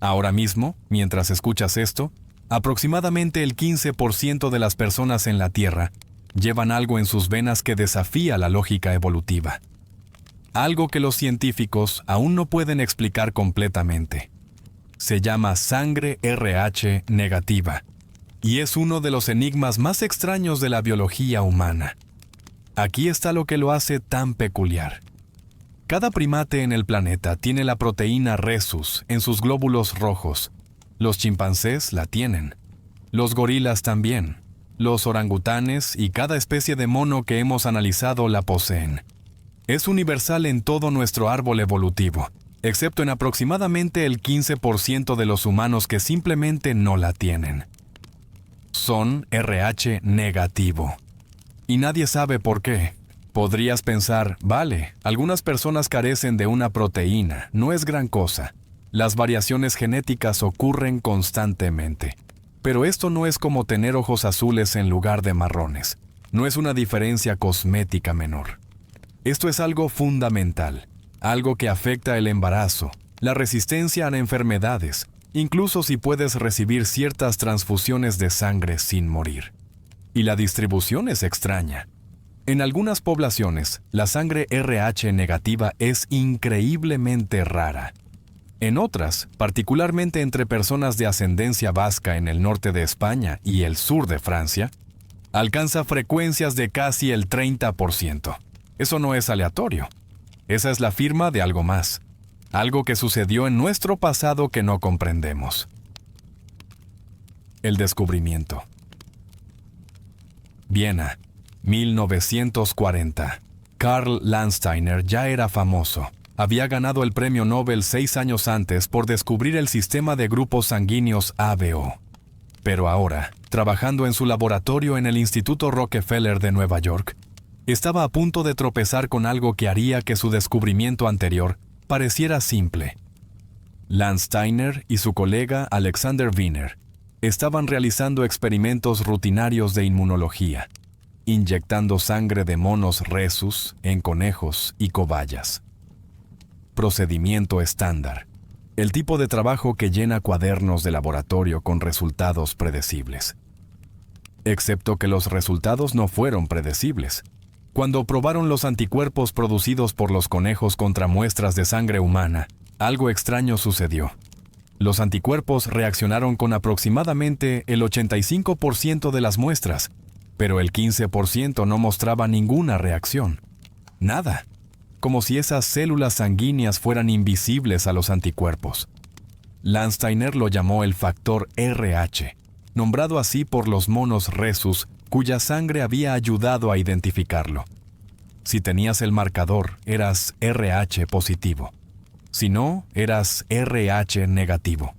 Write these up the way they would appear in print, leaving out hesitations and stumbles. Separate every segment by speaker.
Speaker 1: Ahora mismo, mientras escuchas esto, aproximadamente el 15% de las personas en la Tierra llevan algo en sus venas que desafía la lógica evolutiva. Algo que los científicos aún no pueden explicar completamente. Se llama sangre RH negativa, y es uno de los enigmas más extraños de la biología humana. Aquí está lo que lo hace tan peculiar. Cada primate en el planeta tiene la proteína rhesus en sus glóbulos rojos. Los chimpancés la tienen. Los gorilas también. Los orangutanes y cada especie de mono que hemos analizado la poseen. Es universal en todo nuestro árbol evolutivo, excepto en aproximadamente el 15% de los humanos que simplemente no la tienen. Son RH negativo. Y nadie sabe por qué. Podrías pensar, vale, algunas personas carecen de una proteína, no es gran cosa. Las variaciones genéticas ocurren constantemente. Pero esto no es como tener ojos azules en lugar de marrones. No es una diferencia cosmética menor. Esto es algo fundamental, algo que afecta el embarazo, la resistencia a enfermedades, incluso si puedes recibir ciertas transfusiones de sangre sin morir. Y la distribución es extraña. En algunas poblaciones, la sangre RH negativa es increíblemente rara. En otras, particularmente entre personas de ascendencia vasca en el norte de España y el sur de Francia, alcanza frecuencias de casi el 30%. Eso no es aleatorio. Esa es la firma de algo más. Algo que sucedió en nuestro pasado que no comprendemos. El descubrimiento. Viena, 1940. Karl Landsteiner ya era famoso. Había ganado el premio Nobel 6 años antes por descubrir el sistema de grupos sanguíneos ABO. Pero ahora, trabajando en su laboratorio en el Instituto Rockefeller de Nueva York, estaba a punto de tropezar con algo que haría que su descubrimiento anterior pareciera simple. Landsteiner y su colega Alexander Wiener estaban realizando experimentos rutinarios de inmunología, inyectando sangre de monos rhesus en conejos y cobayas. Procedimiento estándar. El tipo de trabajo que llena cuadernos de laboratorio con resultados predecibles. Excepto que los resultados no fueron predecibles. Cuando probaron los anticuerpos producidos por los conejos contra muestras de sangre humana, algo extraño sucedió. Los anticuerpos reaccionaron con aproximadamente el 85% de las muestras, pero el 15% no mostraba ninguna reacción. Nada. Como si esas células sanguíneas fueran invisibles a los anticuerpos. Landsteiner lo llamó el factor RH, nombrado así por los monos rhesus, cuya sangre había ayudado a identificarlo. Si tenías el marcador, eras RH positivo. Si no, eras RH negativo.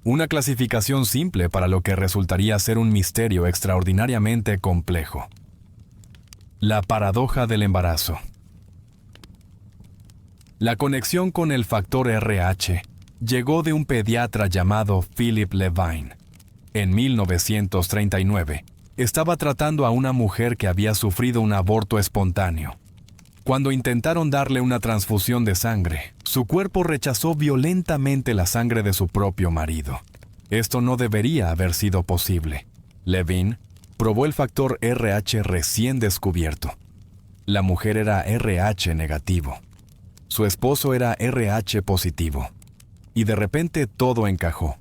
Speaker 1: Una clasificación simple para lo que resultaría ser un misterio extraordinariamente complejo. La paradoja del embarazo. La conexión con el factor RH llegó de un pediatra llamado Philip Levine. En 1939, estaba tratando a una mujer que había sufrido un aborto espontáneo. Cuando intentaron darle una transfusión de sangre, su cuerpo rechazó violentamente la sangre de su propio marido. Esto no debería haber sido posible. Levine probó el factor RH recién descubierto. La mujer era RH negativo. Su esposo era RH positivo. Y de repente todo encajó.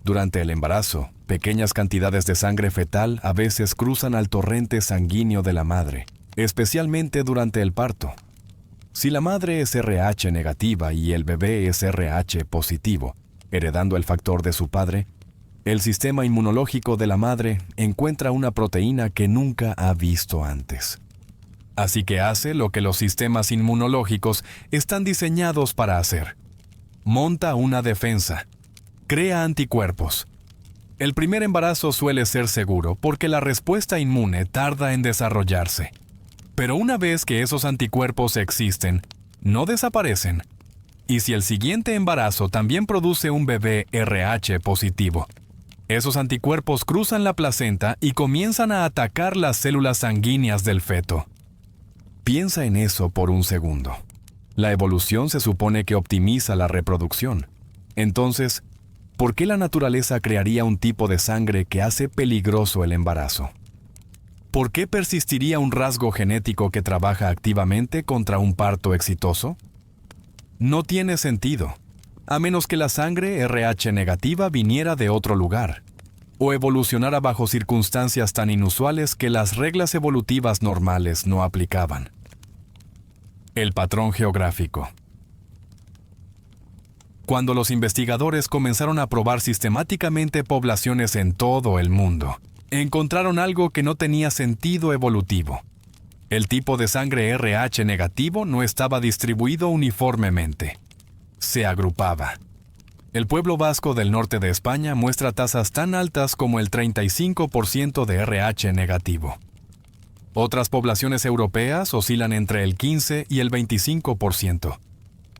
Speaker 1: Durante el embarazo, pequeñas cantidades de sangre fetal a veces cruzan al torrente sanguíneo de la madre, especialmente durante el parto. Si la madre es RH negativa y el bebé es RH positivo, heredando el factor de su padre, el sistema inmunológico de la madre encuentra una proteína que nunca ha visto antes. Así que hace lo que los sistemas inmunológicos están diseñados para hacer. Monta una defensa. Crea anticuerpos. El primer embarazo suele ser seguro porque la respuesta inmune tarda en desarrollarse. Pero una vez que esos anticuerpos existen, no desaparecen. Y si el siguiente embarazo también produce un bebé RH positivo, esos anticuerpos cruzan la placenta y comienzan a atacar las células sanguíneas del feto. Piensa en eso por un segundo. La evolución se supone que optimiza la reproducción. Entonces, ¿Por qué la naturaleza crearía un tipo de sangre que hace peligroso el embarazo? ¿Por qué persistiría un rasgo genético que trabaja activamente contra un parto exitoso? No tiene sentido, a menos que la sangre RH negativa viniera de otro lugar, o evolucionara bajo circunstancias tan inusuales que las reglas evolutivas normales no aplicaban. El patrón geográfico. Cuando los investigadores comenzaron a probar sistemáticamente poblaciones en todo el mundo, encontraron algo que no tenía sentido evolutivo. El tipo de sangre RH negativo no estaba distribuido uniformemente. Se agrupaba. El pueblo vasco del norte de España muestra tasas tan altas como el 35% de RH negativo. Otras poblaciones europeas oscilan entre el 15 y el 25%.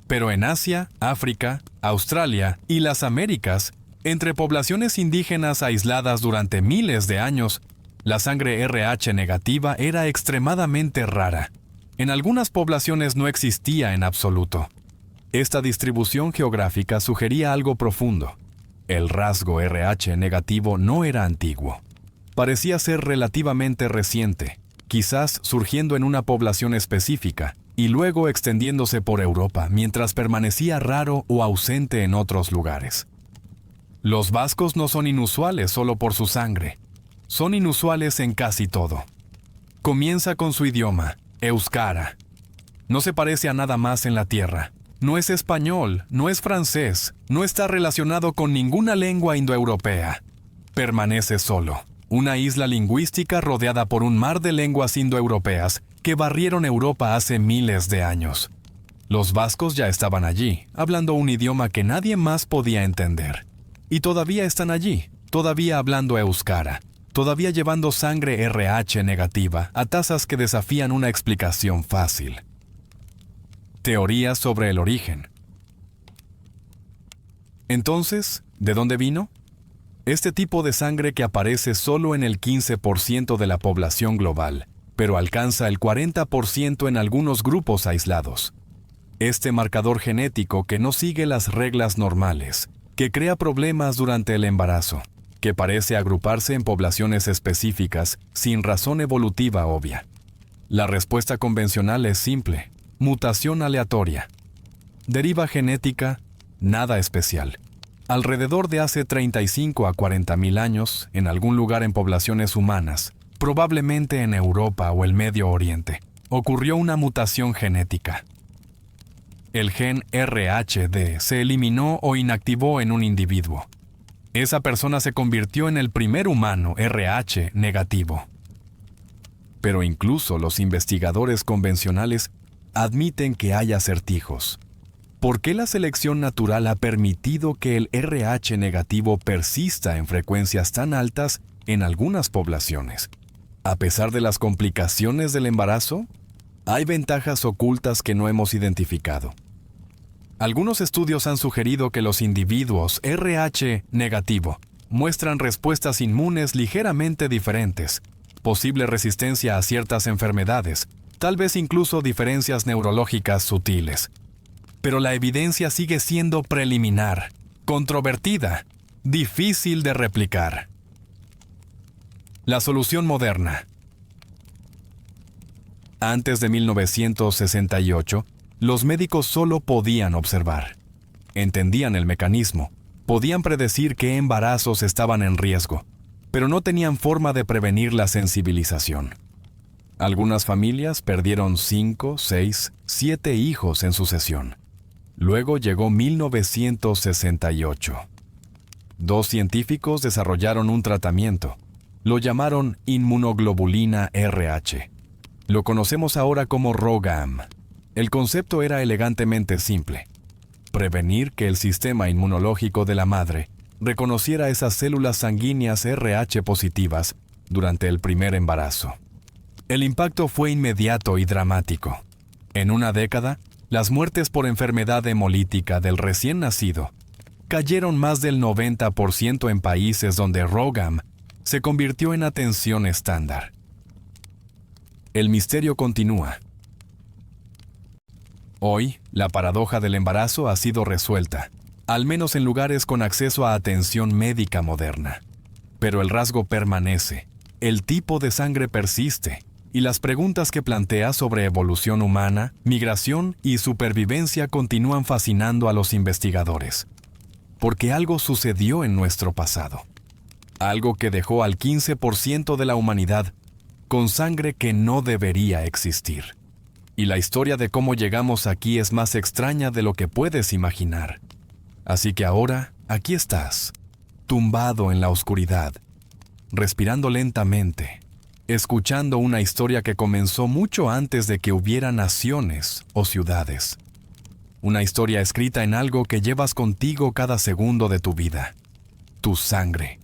Speaker 1: Pero en Asia, África, Australia y las Américas, entre poblaciones indígenas aisladas durante miles de años, la sangre RH negativa era extremadamente rara. En algunas poblaciones no existía en absoluto. Esta distribución geográfica sugería algo profundo. El rasgo RH negativo no era antiguo. Parecía ser relativamente reciente, quizás surgiendo en una población específica, y luego extendiéndose por Europa mientras permanecía raro o ausente en otros lugares. Los vascos no son inusuales solo por su sangre. Son inusuales en casi todo. Comienza con su idioma, euskara. No se parece a nada más en la tierra. No es español, no es francés, no está relacionado con ninguna lengua indoeuropea. Permanece solo. Una isla lingüística rodeada por un mar de lenguas indoeuropeas que barrieron Europa hace miles de años. Los vascos ya estaban allí, hablando un idioma que nadie más podía entender. Y todavía están allí, todavía hablando euskara, todavía llevando sangre RH negativa a tasas que desafían una explicación fácil. Teorías sobre el origen. Entonces, ¿de dónde vino? Este tipo de sangre que aparece solo en el 15% de la población global, pero alcanza el 40% en algunos grupos aislados. Este marcador genético que no sigue las reglas normales, que crea problemas durante el embarazo, que parece agruparse en poblaciones específicas sin razón evolutiva obvia. La respuesta convencional es simple: mutación aleatoria. Deriva genética, nada especial. Alrededor de hace 35 a 40.000 años, en algún lugar en poblaciones humanas, probablemente en Europa o el Medio Oriente, ocurrió una mutación genética. El gen RHD se eliminó o inactivó en un individuo. Esa persona se convirtió en el primer humano RH negativo. Pero incluso los investigadores convencionales admiten que hay acertijos. ¿Por qué la selección natural ha permitido que el RH negativo persista en frecuencias tan altas en algunas poblaciones? A pesar de las complicaciones del embarazo, hay ventajas ocultas que no hemos identificado. Algunos estudios han sugerido que los individuos RH negativo muestran respuestas inmunes ligeramente diferentes, posible resistencia a ciertas enfermedades, tal vez incluso diferencias neurológicas sutiles. Pero la evidencia sigue siendo preliminar, controvertida, difícil de replicar. La solución moderna. Antes de 1968, los médicos solo podían observar. Entendían el mecanismo, podían predecir qué embarazos estaban en riesgo, pero no tenían forma de prevenir la sensibilización. Algunas familias perdieron 5, 6, 7 hijos en sucesión. Luego llegó 1968. 2 científicos desarrollaron un tratamiento. Lo llamaron inmunoglobulina RH. Lo conocemos ahora como RhoGAM. El concepto era elegantemente simple: prevenir que el sistema inmunológico de la madre reconociera esas células sanguíneas RH positivas durante el primer embarazo. El impacto fue inmediato y dramático. En una década, las muertes por enfermedad hemolítica del recién nacido cayeron más del 90% en países donde RhoGAM se convirtió en atención estándar. El misterio continúa. Hoy, la paradoja del embarazo ha sido resuelta. al menos en lugares con acceso a atención médica moderna. Pero el rasgo permanece, el tipo de sangre persiste, y las preguntas que plantea sobre evolución humana, migración y supervivencia continúan fascinando a los investigadores. Porque algo sucedió en nuestro pasado. Algo que dejó al 15% de la humanidad con sangre que no debería existir. Y la historia de cómo llegamos aquí es más extraña de lo que puedes imaginar. Así que ahora, aquí estás, tumbado en la oscuridad, respirando lentamente, escuchando una historia que comenzó mucho antes de que hubiera naciones o ciudades. Una historia escrita en algo que llevas contigo cada segundo de tu vida, tu sangre.